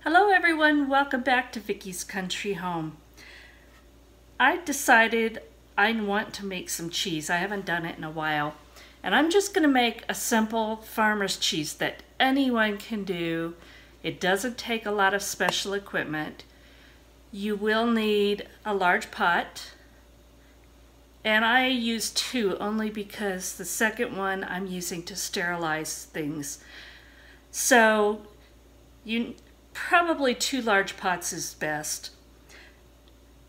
Hello everyone, welcome back to Vickie's Country Home. I decided I want to make some cheese. I haven't done it in a while. And I'm just going to make a simple farmer's cheese that anyone can do. It doesn't take a lot of special equipment. You will need a large pot. And I use two only because the second one I'm using to sterilize things. So probably 2 large pots is best.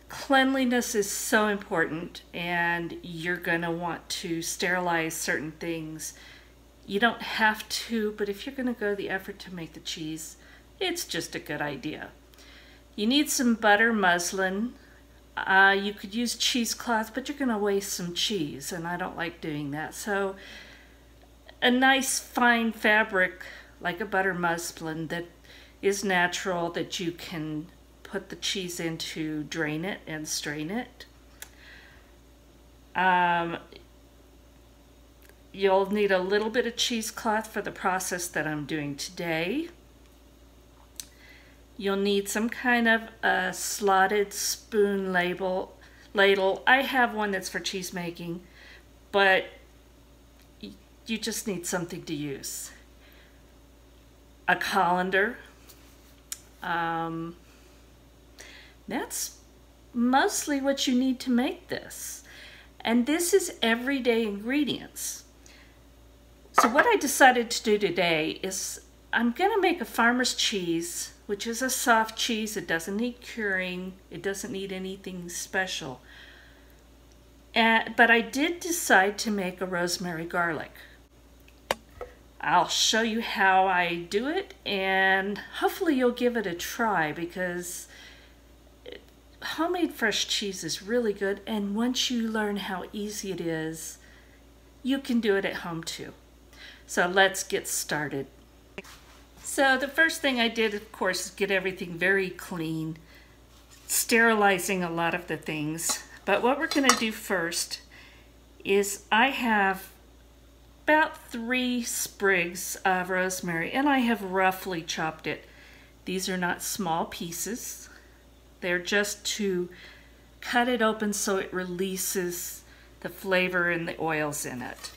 Cleanliness is so important, and you're going to want to sterilize certain things. You don't have to, but if you're going to go the effort to make the cheese, it's just a good idea. You need some butter muslin. You could use cheesecloth, but you're going to waste some cheese, and I don't like doing that. So a nice fine fabric like a butter muslin that is natural, that you can put the cheese in to drain it and strain it. You'll need a little bit of cheesecloth for the process that I'm doing today. You'll need some kind of a slotted spoon ladle. I have one that's for cheese making, but you just need something to use. A colander. That's mostly what you need to make this. And this is everyday ingredients. So what I decided to do today is I'm going to make a farmer's cheese, which is a soft cheese. It doesn't need curing. It doesn't need anything special. But I did decide to make a rosemary garlic. I'll show you how I do it, and hopefully you'll give it a try, because homemade fresh cheese is really good, and once you learn how easy it is, you can do it at home too. So let's get started. So the first thing I did, of course, is get everything very clean, sterilizing a lot of the things. But what we're going to do first is I have about 3 sprigs of rosemary, and I have roughly chopped it. These are not small pieces. They're just to cut it open so it releases the flavor and the oils in it.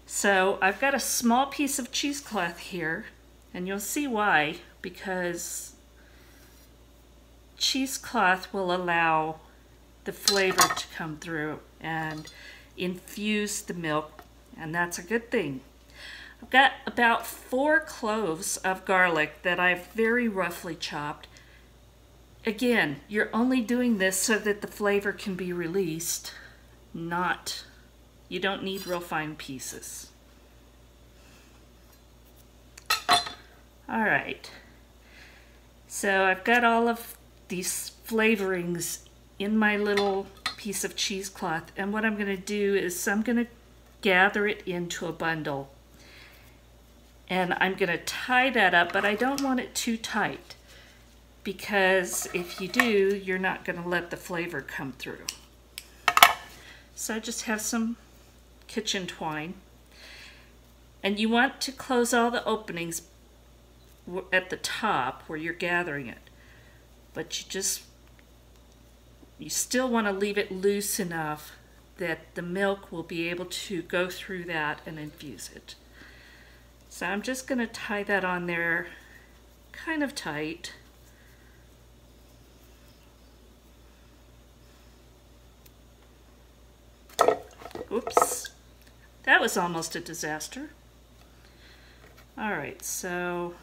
So I've got a small piece of cheesecloth here, and you'll see why, because cheesecloth will allow the flavor to come through and infuse the milk, and that's a good thing. I've got about 4 cloves of garlic that I've very roughly chopped. Again, you're only doing this so that the flavor can be released, you don't need real fine pieces. All right, so I've got all of these flavorings in my little piece of cheesecloth, and what I'm going to do is I'm going to gather it into a bundle, and I'm going to tie that up, but I don't want it too tight, because if you do, you're not going to let the flavor come through. So I just have some kitchen twine, and you want to close all the openings at the top where you're gathering it, but you still want to leave it loose enough that the milk will be able to go through that and infuse it. So I'm just going to tie that on there kind of tight. Oops, that was almost a disaster. All right, so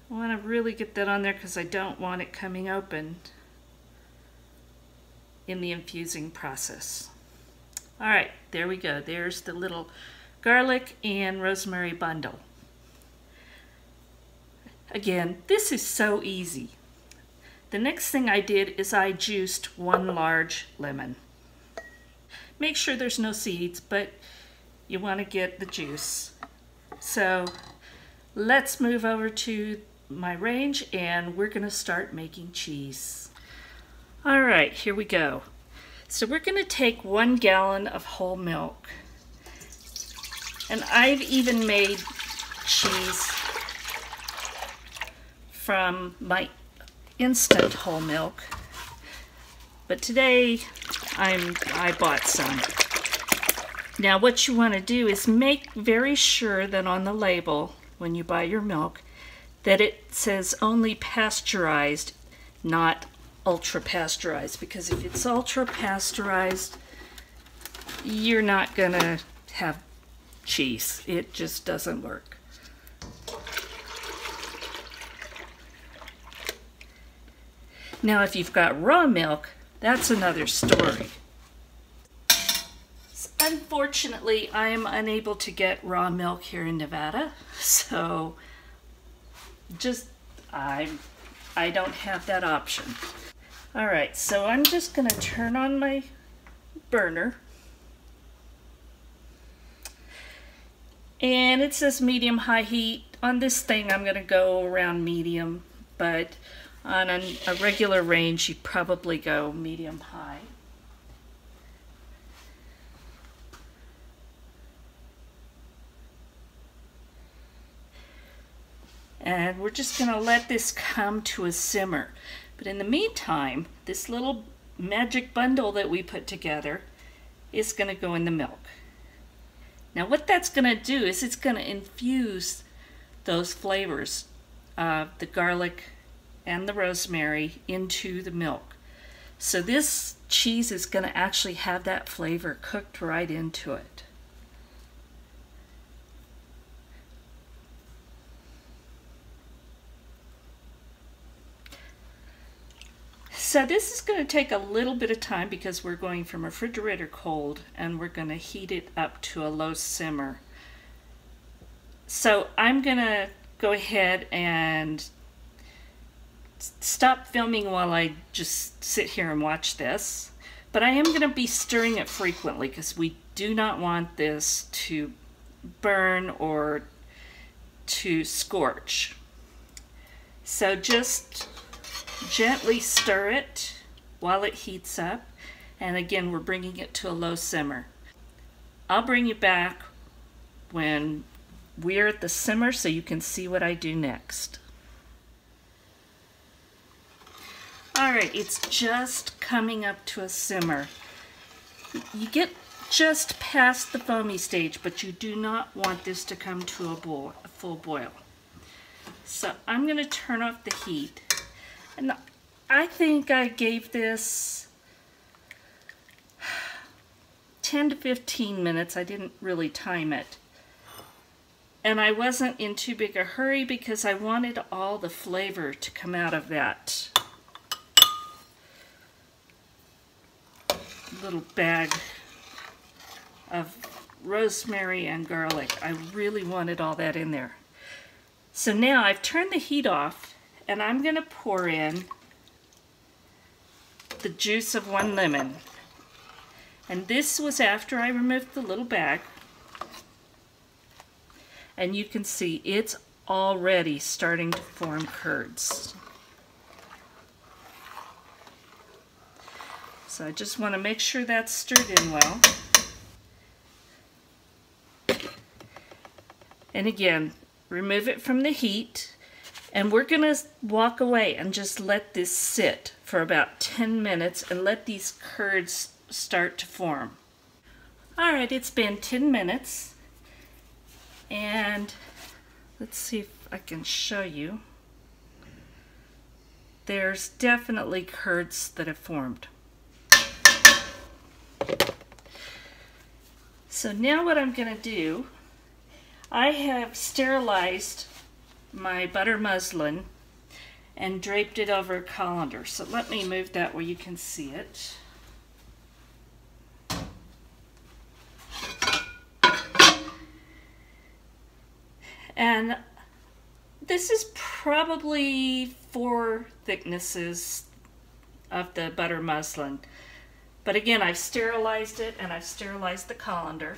I want to really get that on there because I don't want it coming open in the infusing process. All right, there we go. There's the little garlic and rosemary bundle. Again, this is so easy. The next thing I did is I juiced 1 large lemon. Make sure there's no seeds, but you want to get the juice. So let's move over to my range, and we're going to start making cheese. All right, here we go. So we're going to take 1 gallon of whole milk, and I've even made cheese from my instant whole milk, but today I bought some. Now what you want to do is make very sure that on the label when you buy your milk that it says only pasteurized, not ultra pasteurized, because if it's ultra pasteurized, you're not gonna have cheese. It just doesn't work. Now if you've got raw milk, that's another story. Unfortunately, I am unable to get raw milk here in Nevada, so I don't have that option. All right, so I'm just gonna turn on my burner. And it says medium-high heat. On this thing, I'm gonna go around medium, but on a regular range, you probably go medium-high. And we're just gonna let this come to a simmer. But in the meantime, this little magic bundle that we put together is gonna go in the milk. Now what that's gonna do is it's gonna infuse those flavors, the garlic and the rosemary, into the milk. So this cheese is gonna actually have that flavor cooked right into it. So this is going to take a little bit of time because we're going from refrigerator cold and we're going to heat it up to a low simmer. So I'm going to go ahead and stop filming while I just sit here and watch this. But I am going to be stirring it frequently because we do not want this to burn or to scorch. So just gently stir it while it heats up, and again we're bringing it to a low simmer. I'll bring you back when we're at the simmer so you can see what I do next. Alright, it's just coming up to a simmer. You get just past the foamy stage, but you do not want this to come to a full boil. So I'm going to turn off the heat. And I think I gave this 10 to 15 minutes. I didn't really time it. And I wasn't in too big a hurry because I wanted all the flavor to come out of that little bag of rosemary and garlic. I really wanted all that in there. So now I've turned the heat off, and I'm going to pour in the juice of 1 lemon. And this was after I removed the little bag. And you can see it's already starting to form curds. So I just want to make sure that's stirred in well. And again, remove it from the heat. And we're going to walk away and just let this sit for about 10 minutes and let these curds start to form. Alright, it's been 10 minutes. And let's see if I can show you. There's definitely curds that have formed. So now what I'm going to do, I have sterilized my butter muslin and draped it over a colander. So let me move that where you can see it. And this is probably 4 thicknesses of the butter muslin. But again, I've sterilized it and I've sterilized the colander.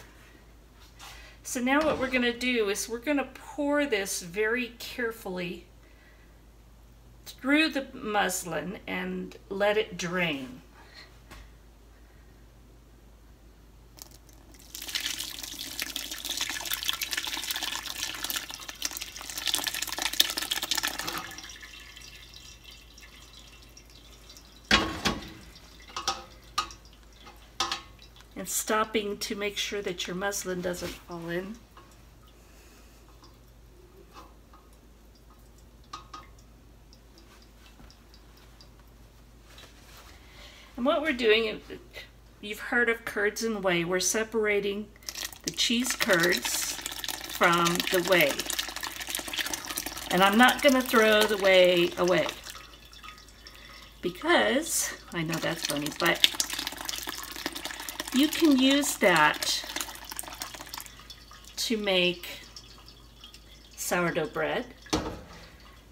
So now what we're going to do is we're going to pour this very carefully through the muslin and let it drain. and stopping to make sure that your muslin doesn't fall in. And what we're doing, you've heard of curds and whey. We're separating the cheese curds from the whey. And I'm not going to throw the whey away because, I know that's funny, but you can use that to make sourdough bread.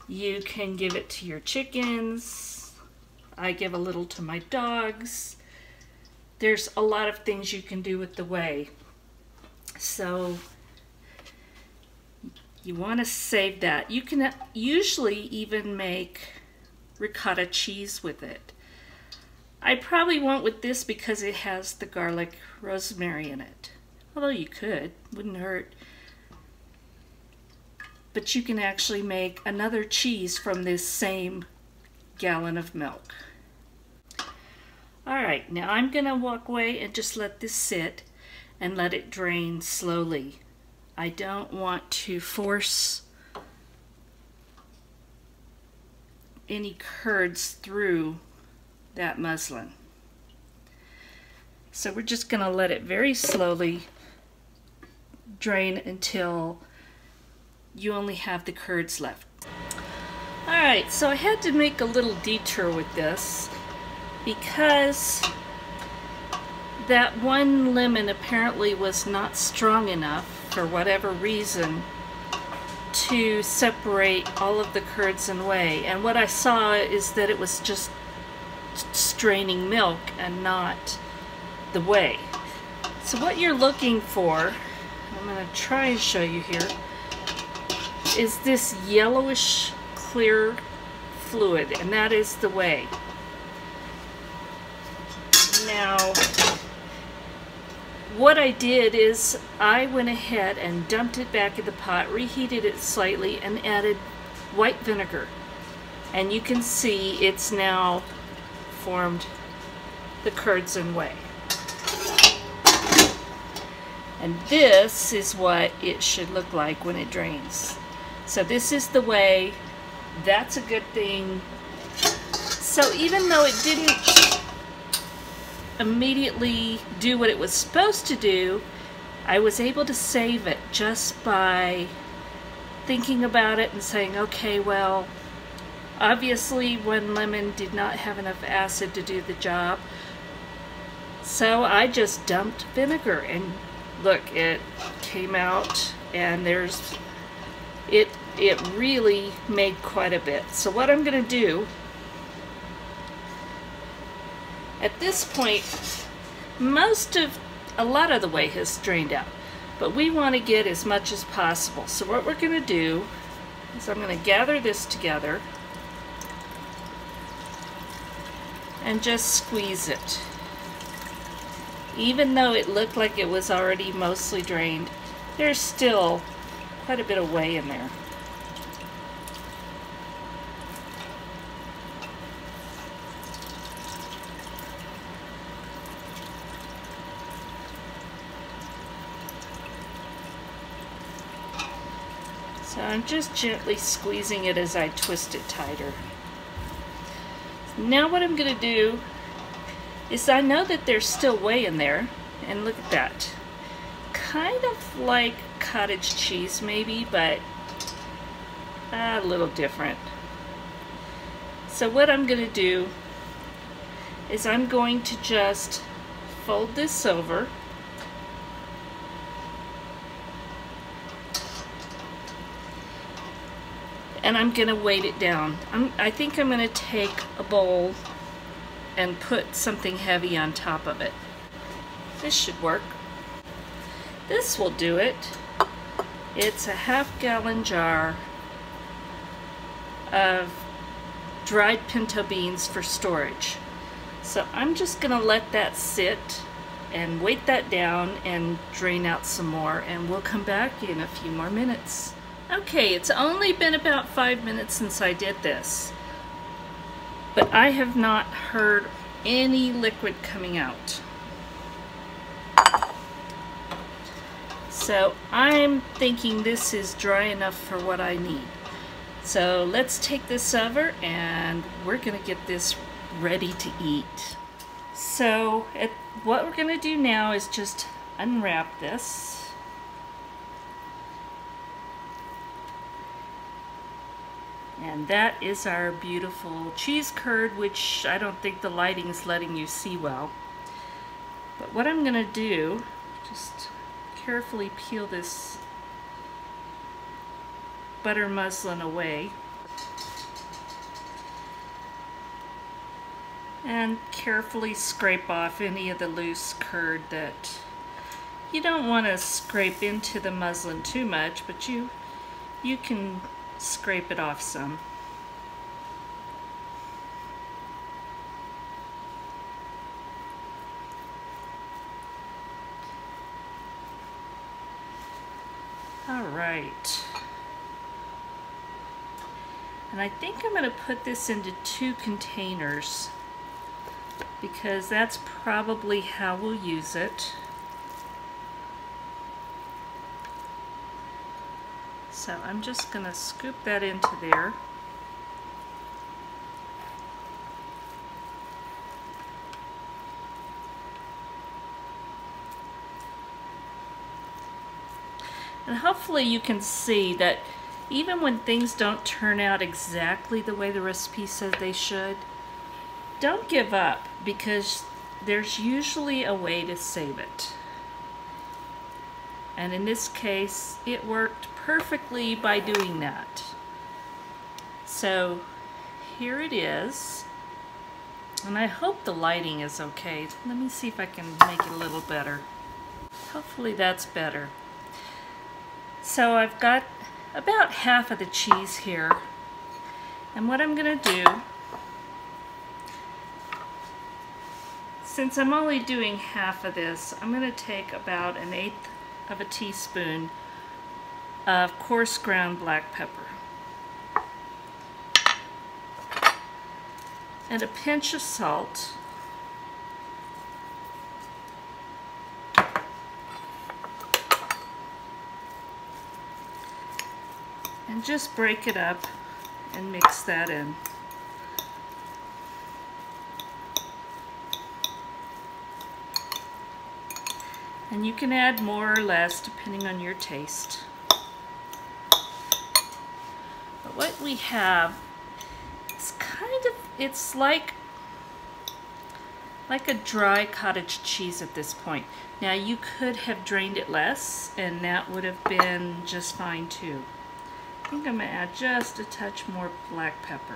You can give it to your chickens. I give a little to my dogs. There's a lot of things you can do with the whey. So you want to save that. You can usually even make ricotta cheese with it. I probably won't with this because it has the garlic rosemary in it. Although you could, wouldn't hurt. But you can actually make another cheese from this same gallon of milk. Alright, now I'm going to walk away and just let this sit and let it drain slowly. I don't want to force any curds through that muslin. So we're just going to let it very slowly drain until you only have the curds left. Alright, so I had to make a little detour with this because that one lemon apparently was not strong enough for whatever reason to separate all of the curds and whey. And what I saw is that it was just straining milk and not the whey. So what you're looking for, I'm going to try and show you here, is this yellowish clear fluid, and that is the whey. Now, what I did is I went ahead and dumped it back in the pot, reheated it slightly, and added white vinegar. And you can see it's now formed the curds and whey. And this is what it should look like when it drains. So this is the whey. That's a good thing. So even though it didn't immediately do what it was supposed to do, I was able to save it just by thinking about it and saying, okay, well, obviously one lemon did not have enough acid to do the job, so I just dumped vinegar, and look, it came out, and it really made quite a bit. So what I'm going to do at this point, a lot of the whey has drained out, but we want to get as much as possible. So what we're going to do is I'm going to gather this together and just squeeze it. Even though it looked like it was already mostly drained, there's still quite a bit of whey in there. So I'm just gently squeezing it as I twist it tighter. Now what I'm going to do is, I know that there's still whey in there, and look at that. Kind of like cottage cheese maybe, but a little different. So what I'm going to do is I'm going to just fold this over. And I'm going to weight it down. I think I'm going to take a bowl and put something heavy on top of it. This should work. This will do it. It's a half-gallon jar of dried pinto beans for storage. So I'm just going to let that sit and weight that down and drain out some more, and we'll come back in a few more minutes. Okay, it's only been about 5 minutes since I did this, but I have not heard any liquid coming out. So I'm thinking this is dry enough for what I need. So let's take this over and we're gonna get this ready to eat. So what we're gonna do now is just unwrap this. And that is our beautiful cheese curd, which I don't think the lighting is letting you see well. But what I'm gonna do, just carefully peel this butter muslin away and carefully scrape off any of the loose curd. That you don't want to scrape into the muslin too much, but you can scrape it off some. All right. And I think I'm going to put this into 2 containers because that's probably how we'll use it. So I'm just going to scoop that into there. And hopefully you can see that even when things don't turn out exactly the way the recipe says they should, don't give up, because there's usually a way to save it. And in this case, it worked perfectly by doing that. So here it is. And I hope the lighting is okay. Let me see if I can make it a little better. Hopefully that's better. So I've got about half of the cheese here, and what I'm going to do, since I'm only doing half of this, I'm going to take about 1/8 of a teaspoon of coarse ground black pepper and a pinch of salt, and just break it up and mix that in. And you can add more or less depending on your taste. But what we have is it's like a dry cottage cheese at this point. Now you could have drained it less and that would have been just fine too. I think I'm going to add just a touch more black pepper.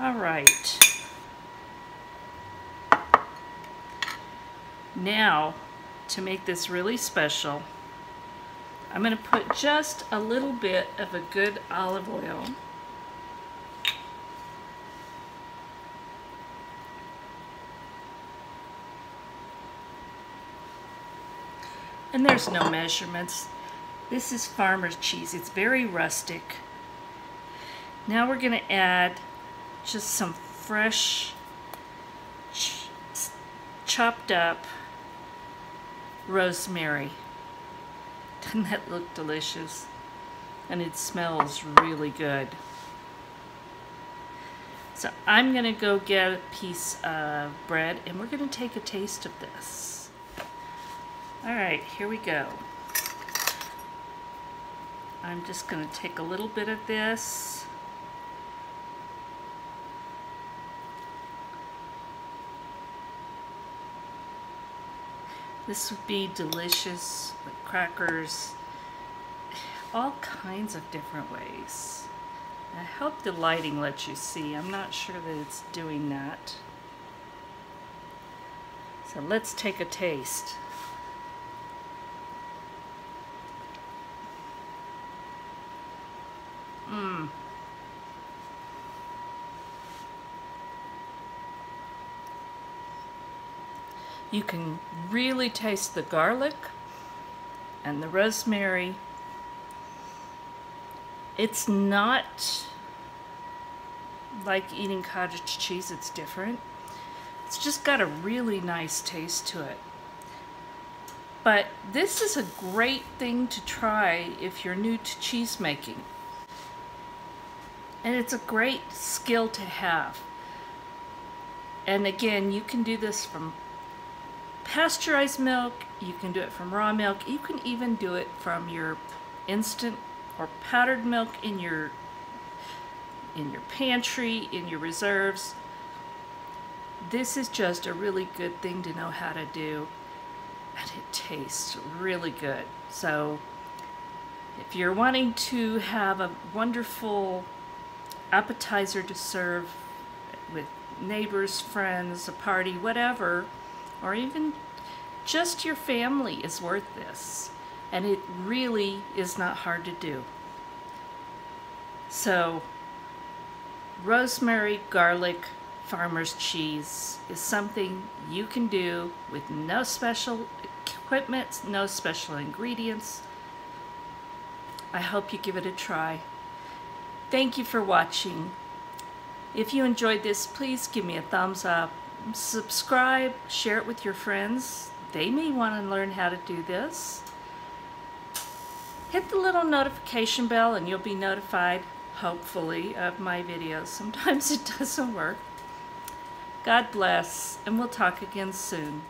All right. Now, to make this really special, I'm going to put just a little bit of a good olive oil . And there's no measurements. This is farmer's cheese. It's very rustic. Now we're going to add just some fresh chopped up rosemary. Doesn't that look delicious? And it smells really good. So I'm going to go get a piece of bread and we're going to take a taste of this. Alright, here we go. I'm just going to take a little bit of this. This would be delicious with crackers, all kinds of different ways. I hope the lighting lets you see. I'm not sure that it's doing that. So let's take a taste. You can really taste the garlic and the rosemary. It's not like eating cottage cheese, it's different. It's just got a really nice taste to it. But this is a great thing to try if you're new to cheese making. And it's a great skill to have. And again, you can do this from pasteurized milk, you can do it from raw milk, you can even do it from your instant or powdered milk in your pantry, in your reserves. This is just a really good thing to know how to do, and it tastes really good. So if you're wanting to have a wonderful appetizer to serve with neighbors, friends, a party, whatever, or even just your family, is worth this. And it really is not hard to do. So rosemary garlic farmer's cheese is something you can do with no special equipment, no special ingredients. I hope you give it a try. Thank you for watching. If you enjoyed this, please give me a thumbs up, subscribe, share it with your friends. They may want to learn how to do this. Hit the little notification bell and you'll be notified, hopefully, of my videos. Sometimes it doesn't work. God bless, and we'll talk again soon.